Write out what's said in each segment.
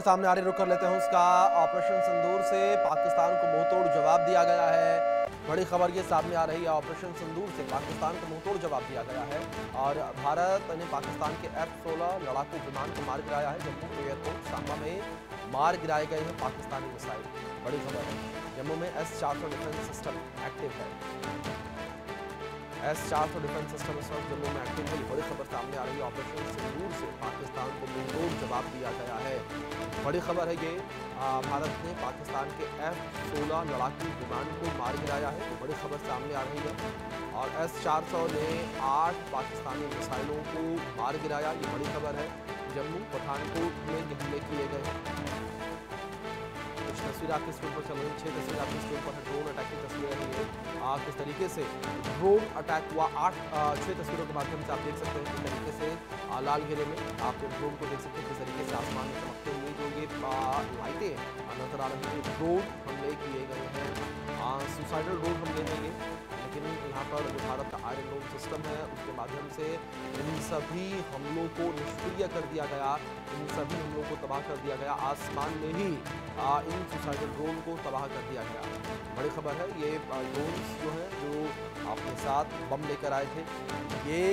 सामने आ रही रुक कर लेते हैं उसका। ऑपरेशन सिंदूर से पाकिस्तान को मुंहतोड़ जवाब दिया गया है। बड़ी खबर ये सामने आ रही है, ऑपरेशन सिंदूर से पाकिस्तान को मुंहतोड़ जवाब दिया गया है और भारत ने पाकिस्तान के F-16 लड़ाकू विमान को मार गिराया है। जम्मू एयरपोर्ट सांबा में मार गिराए गए हैं पाकिस्तानी मिसाइल। बड़ी खबर है, जम्मू में S-400 डिफेंस सिस्टम एक्टिव है। S-400 डिफेंस सिस्टम इस वक्त जम्मू में एक्टिव है। बड़ी खबर सामने आ रही है, ऑपरेशन सिंदूर से पाकिस्तान को मुंहतोड़ जवाब दिया गया है। बड़ी खबर है ये, भारत ने पाकिस्तान के F-16 लड़ाकू विमान को मार गिराया है। तो बड़ी खबर सामने आ रही है और S-400 ने 8 पाकिस्तानी मिसाइलों को मार गिराया। ये बड़ी खबर है। जम्मू पठानकोट में ये हमले किए गए। कुछ तस्वीर आपकी स्क्रीन पर चल रही है, 6 तस्वीर आपकी स्क्रीन पर है। ड्रोन अटैक की तस्वीर है ये। किस तरीके से ड्रोन अटैक हुआ, 6 तस्वीरों के माध्यम से आप देख सकते हैं किस तरीके से लालगिरे में आप ड्रोन को देख सकते हैं, किस तरीके से आसमान में चमकते हुए जो ये लाइटें नजर आ रही है। ड्रोन हमले किए गए हैं, सुसाइडल ड्रोन हमले हैं ये, लेकिन यहाँ पर जो भारत का आयरन डोम सिस्टम है उसके माध्यम से इन सभी हमलों को निष्क्रिय कर दिया गया, इन सभी हमलों को तबाह कर दिया गया। आसमान में ही इन सुसाइडल ड्रोन को तबाह कर दिया गया। बड़ी खबर है, ये ड्रोन्स जो हैं जो अपने साथ बम लेकर आए थे, ये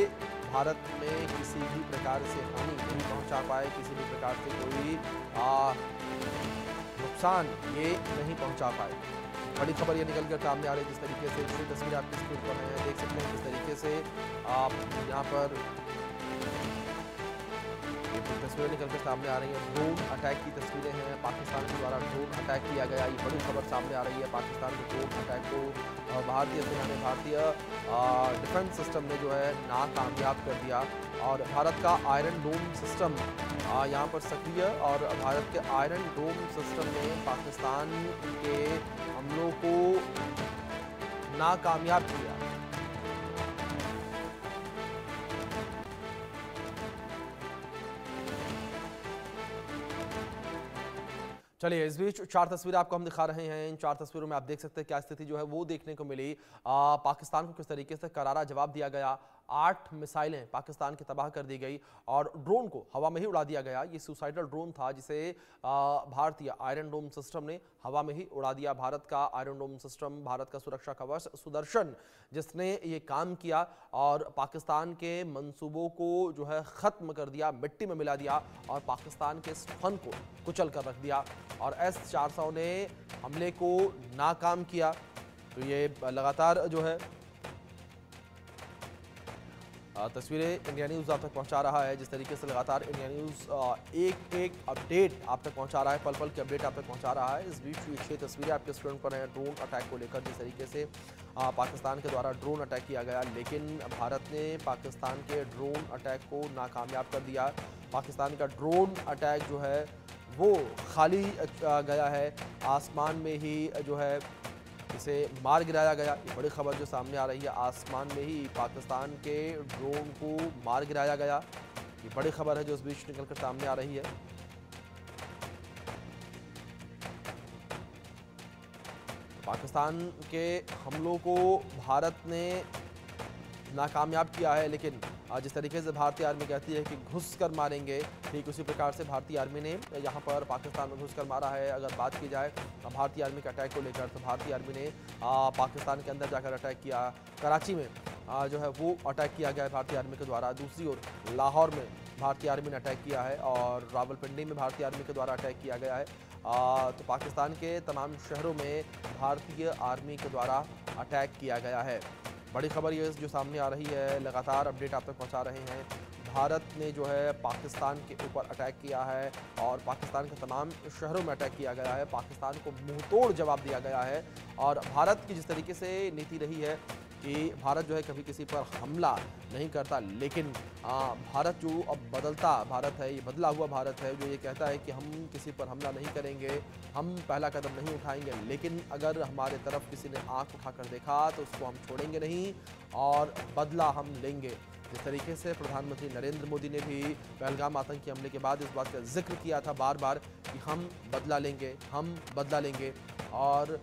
भारत में किसी भी प्रकार से हानि नहीं पहुंचा पाए, किसी भी प्रकार से कोई नुकसान ये नहीं पहुंचा पाए। बड़ी खबर ये निकल कर सामने आ रही है, जिस तरीके से इसकी तस्वीर आपकी स्क्रीन पर है, देख सकते हैं किस तरीके से आप यहाँ पर तस्वीरें निकलकर सामने आ रही हैं। ड्रोन अटैक की तस्वीरें हैं, पाकिस्तान के द्वारा ड्रोन अटैक किया गया। ये बड़ी खबर सामने आ रही है। पाकिस्तान के ड्रोन अटैक को भारतीय सेना ने, भारतीय डिफेंस सिस्टम ने जो है नाकामयाब कर दिया और भारत का आयरन डोम सिस्टम यहाँ पर सक्रिय और भारत के आयरन डोम सिस्टम ने पाकिस्तान के हमलों को नाकामयाब किया। चलिए, इस बीच 4 तस्वीरें आपको हम दिखा रहे हैं। इन 4 तस्वीरों में आप देख सकते हैं क्या स्थिति जो है वो देखने को मिली। पाकिस्तान को किस तरीके से करारा जवाब दिया गया। 8 मिसाइलें पाकिस्तान की तबाह कर दी गई और ड्रोन को हवा में ही उड़ा दिया गया। ये सुसाइडल ड्रोन था जिसे भारतीय आयरन डोम सिस्टम ने हवा में ही उड़ा दिया। भारत का आयरन डोम सिस्टम, भारत का सुरक्षा कवच सुदर्शन, जिसने ये काम किया और पाकिस्तान के मंसूबों को जो है ख़त्म कर दिया, मिट्टी में मिला दिया और पाकिस्तान के इस फन को कुचल कर रख दिया और S-400 ने हमले को नाकाम किया। तो ये लगातार जो है तस्वीरें इंडिया न्यूज़ आप तक पहुंचा रहा है। जिस तरीके से लगातार इंडिया न्यूज़ एक अपडेट आप तक पहुंचा रहा है, पल पल की अपडेट आप तक पहुंचा रहा है। इस बीच ये 6 तस्वीरें आपके स्क्रीन पर हैं ड्रोन अटैक को लेकर, जिस तरीके से पाकिस्तान के द्वारा ड्रोन अटैक किया गया, लेकिन भारत ने पाकिस्तान के ड्रोन अटैक को नाकामयाब कर दिया। पाकिस्तान का ड्रोन अटैक जो है वो खाली गया है, आसमान में ही जो है इसे मार गिराया गया। ये बड़ी खबर जो सामने आ रही है, आसमान में ही पाकिस्तान के ड्रोन को मार गिराया गया। ये बड़ी खबर है जो इस बीच निकलकर सामने आ रही है। पाकिस्तान के हमलों को भारत ने नाकामयाब किया है, लेकिन जिस तरीके से भारतीय आर्मी कहती है कि घुस कर मारेंगे, ठीक उसी प्रकार से भारतीय आर्मी ने यहाँ पर पाकिस्तान में घुस कर मारा है। अगर बात की जाए भारतीय आर्मी के अटैक को लेकर, तो भारतीय आर्मी ने पाकिस्तान के अंदर जाकर अटैक किया। कराची में जो है वो अटैक किया गया है भारतीय आर्मी के द्वारा। दूसरी ओर लाहौर में भारतीय आर्मी ने अटैक किया है और रावलपिंडी में भारतीय आर्मी के द्वारा अटैक किया गया है। तो पाकिस्तान के तमाम शहरों में भारतीय आर्मी के द्वारा अटैक किया गया है। बड़ी खबर ये जो सामने आ रही है, लगातार अपडेट आप तक पहुंचा रहे हैं। भारत ने जो है पाकिस्तान के ऊपर अटैक किया है और पाकिस्तान के तमाम शहरों में अटैक किया गया है। पाकिस्तान को मुंहतोड़ जवाब दिया गया है और भारत की जिस तरीके से नीति रही है कि भारत जो है कभी किसी पर हमला नहीं करता, लेकिन भारत जो अब बदलता भारत है, ये बदला हुआ भारत है जो ये कहता है कि हम किसी पर हमला नहीं करेंगे, हम पहला कदम नहीं उठाएंगे, लेकिन अगर हमारे तरफ किसी ने आंख उठाकर देखा तो उसको हम छोड़ेंगे नहीं और बदला हम लेंगे। जिस तरीके से प्रधानमंत्री नरेंद्र मोदी ने भी पहलगाम आतंकी हमले के बाद इस बात का जिक्र किया था बार बार कि हम बदला लेंगे, हम बदला लेंगे, और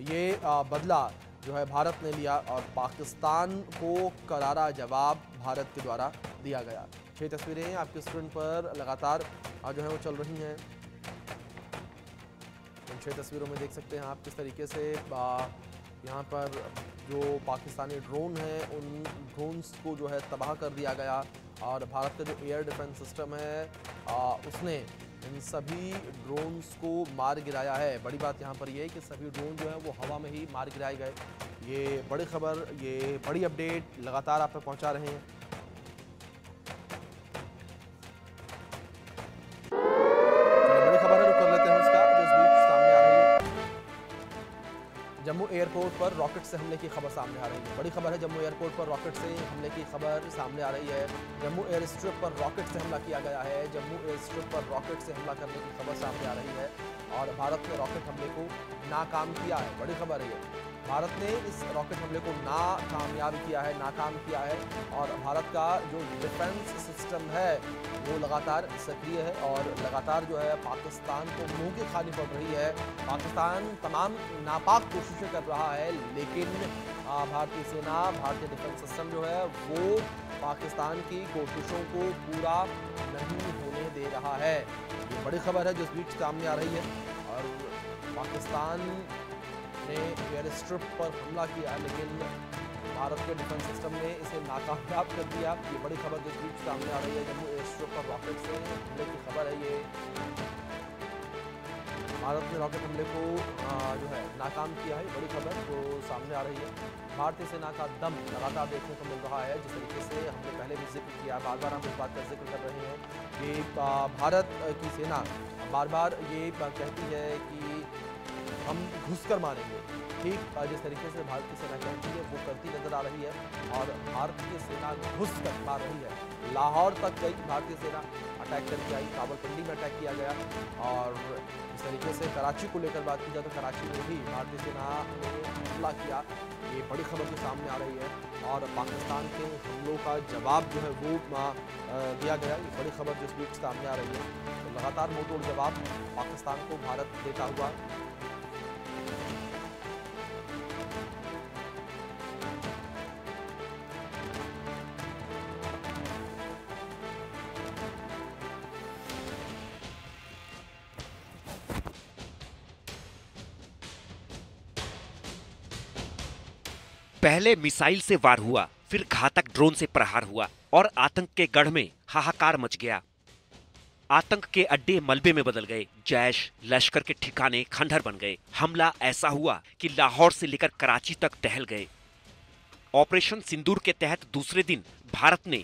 ये बदला जो है भारत ने लिया और पाकिस्तान को करारा जवाब भारत के द्वारा दिया गया। 6 तस्वीरें आपकी स्क्रीन पर लगातार जो है वो चल रही हैं। इन 6 तस्वीरों में देख सकते हैं आप किस तरीके से यहाँ पर जो पाकिस्तानी ड्रोन हैं उन ड्रोन्स को जो है तबाह कर दिया गया और भारत का जो एयर डिफेंस सिस्टम है उसने इन सभी ड्रोन्स को मार गिराया है। बड़ी बात यहाँ पर ये है कि सभी ड्रोन जो है वो हवा में ही मार गिराए गए। ये बड़ी खबर, ये बड़ी अपडेट लगातार आप तक पहुँचा रहे हैं। जम्मू एयरपोर्ट पर रॉकेट से हमले की खबर सामने आ रही है। बड़ी खबर है, जम्मू एयरपोर्ट पर रॉकेट से हमले की खबर सामने आ रही है। जम्मू एयर स्ट्रिप पर रॉकेट से हमला किया गया है। जम्मू एयर स्ट्रिप पर रॉकेट से हमला करने की खबर सामने आ रही है और भारत ने रॉकेट हमले को नाकाम किया है। बड़ी खबर है ये, भारत ने इस रॉकेट हमले को नाकाम किया है और भारत का जो डिफेंस सिस्टम है वो लगातार सक्रिय है और लगातार जो है पाकिस्तान को मुंह की खानी पड़ रही है। पाकिस्तान तमाम नापाक कोशिशें कर रहा है, लेकिन भारतीय सेना, भारतीय डिफेंस सिस्टम जो है वो पाकिस्तान की कोशिशों को पूरा नहीं होने दे रहा है। ये बड़ी खबर है जो इस बीच सामने आ रही है और पाकिस्तान ने एयर स्ट्रिप पर हमला किया लेकिन भारत के डिफेंस सिस्टम ने इसे नाकामयाब कर दिया। ये बड़ी खबर जिस बीच सामने आ रही है, जम्मू एयर स्ट्रिप पर रॉकेट से हमले की खबर है। ये भारत ने रॉकेट हमले को जो है नाकाम किया है। बड़ी खबर जो सामने आ रही है, भारतीय सेना का दम लगातार देखने को मिल रहा है। जिस तरीके से हमने पहले भी जिक्र किया, बार बार हम इस बात का जिक्र कर रहे हैं कि भारत की सेना बार बार ये कहती है कि हम घुसकर मारेंगे। ठीक जिस तरीके से भारत की सेना कहती है वो करती नजर आ रही है और भारतीय सेना घुसकर मार रही है। लाहौर तक गई भारतीय सेना, अटैक करके आई, रावलपिंडी में अटैक किया गया और इस तरीके से कराची को लेकर बात की जाए तो कराची में भी भारतीय सेना ने हमला किया। ये बड़ी खबर जो सामने आ रही है और पाकिस्तान के हमलों का जवाब जो है वो दिया गया। ये बड़ी खबर जिस बीच सामने आ रही है, तो लगातार मुंहतोड़ जवाब पाकिस्तान को भारत देता हुआ। पहले मिसाइल से वार हुआ, फिर घातक ड्रोन से प्रहार हुआ और आतंक के गढ़ में हाहाकार मच गया। आतंक के अड्डे मलबे में बदल गए, जैश लश्कर के ठिकाने खंडहर बन गए। हमला ऐसा हुआ कि लाहौर से लेकर कराची तक टहल गए। ऑपरेशन सिंदूर के तहत दूसरे दिन भारत ने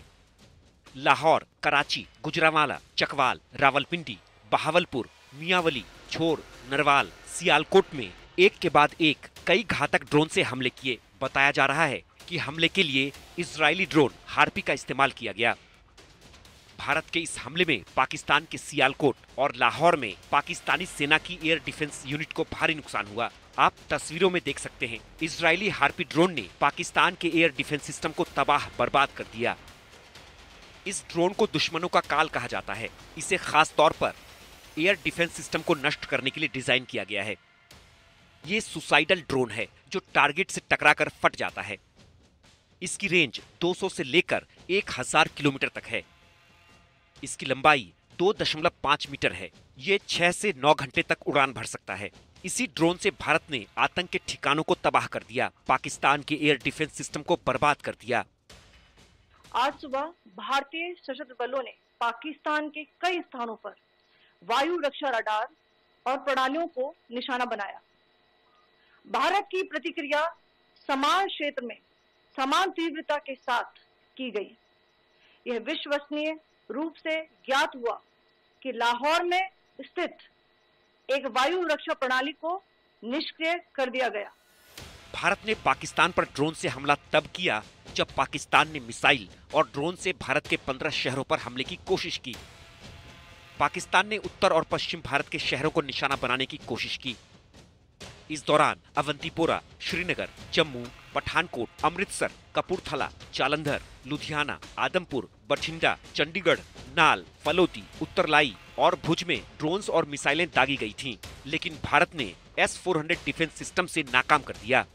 लाहौर, कराची, गुजरांवाला, चकवाल, रावलपिंडी, बहावलपुर, मियांवली, छोर, नरवाल, सियालकोट में एक के बाद एक कई घातक ड्रोन से हमले किए। बताया जा रहा है कि हमले के लिए इजरायली ड्रोन हार्पी का इस्तेमाल किया गया। भारत के इस हमले में पाकिस्तान के सियालकोट और लाहौर में पाकिस्तानी सेना की एयर डिफेंस यूनिट को भारी नुकसान हुआ। आप तस्वीरों में देख सकते हैं, इजरायली हार्पी ड्रोन ने पाकिस्तान के एयर डिफेंस सिस्टम को तबाह बर्बाद कर दिया। इस ड्रोन को दुश्मनों का काल कहा जाता है। इसे खास तौर पर एयर डिफेंस सिस्टम को नष्ट करने के लिए डिजाइन किया गया है। ये सुसाइडल ड्रोन है जो टारगेट से टकराकर फट जाता है। इसकी रेंज 200 से लेकर 1000 किलोमीटर तक है। इसकी लंबाई 2.5 मीटर है। ये 6 से 9 घंटे तक उड़ान भर सकता है। इसी ड्रोन से भारत ने आतंक के ठिकानों को तबाह कर दिया, पाकिस्तान के एयर डिफेंस सिस्टम को बर्बाद कर दिया। आज सुबह भारतीय सशस्त्र बलों ने पाकिस्तान के कई स्थानों पर वायु रक्षा रडार और प्रणालियों को निशाना बनाया। भारत की प्रतिक्रिया समान क्षेत्र में समान तीव्रता के साथ की गई। यह विश्वसनीय रूप से ज्ञात हुआ कि लाहौर में स्थित एक वायु रक्षा प्रणाली को निष्क्रिय कर दिया गया। भारत ने पाकिस्तान पर ड्रोन से हमला तब किया जब पाकिस्तान ने मिसाइल और ड्रोन से भारत के 15 शहरों पर हमले की कोशिश की। पाकिस्तान ने उत्तर और पश्चिम भारत के शहरों को निशाना बनाने की कोशिश की। इस दौरान अवंतीपोरा, श्रीनगर, जम्मू, पठानकोट, अमृतसर, कपूरथला, जालंधर, लुधियाना, आदमपुर, बठिंडा, चंडीगढ़, नाल, फलोदी, उत्तरलाई और भुज में ड्रोन्स और मिसाइलें दागी गई थीं, लेकिन भारत ने S-400 डिफेंस सिस्टम से नाकाम कर दिया।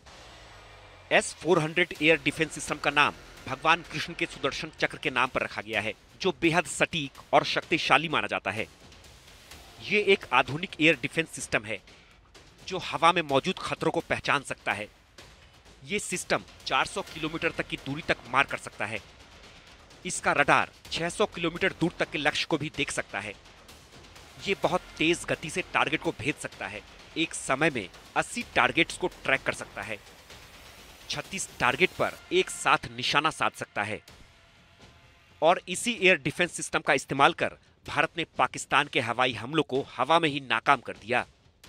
S-400 एयर डिफेंस सिस्टम का नाम भगवान कृष्ण के सुदर्शन चक्र के नाम पर रखा गया है, जो बेहद सटीक और शक्तिशाली माना जाता है। ये एक आधुनिक एयर डिफेंस सिस्टम है। जो हवा में मौजूद खतरों को पहचान सकता है। ये सिस्टम 400 किलोमीटर तक की दूरी तक मार कर सकता है। इसका रडार 600 किलोमीटर दूर तक के लक्ष्य को भी देख सकता है। ये बहुत तेज गति से टारगेट को भेज सकता है। एक समय में 80 टारगेट्स को ट्रैक कर सकता है। 36 टारगेट पर एक साथ निशाना साध सकता है। और इसी एयर डिफेंस सिस्टम का इस्तेमाल कर भारत ने पाकिस्तान के हवाई हमलों को हवा में ही नाकाम कर दिया।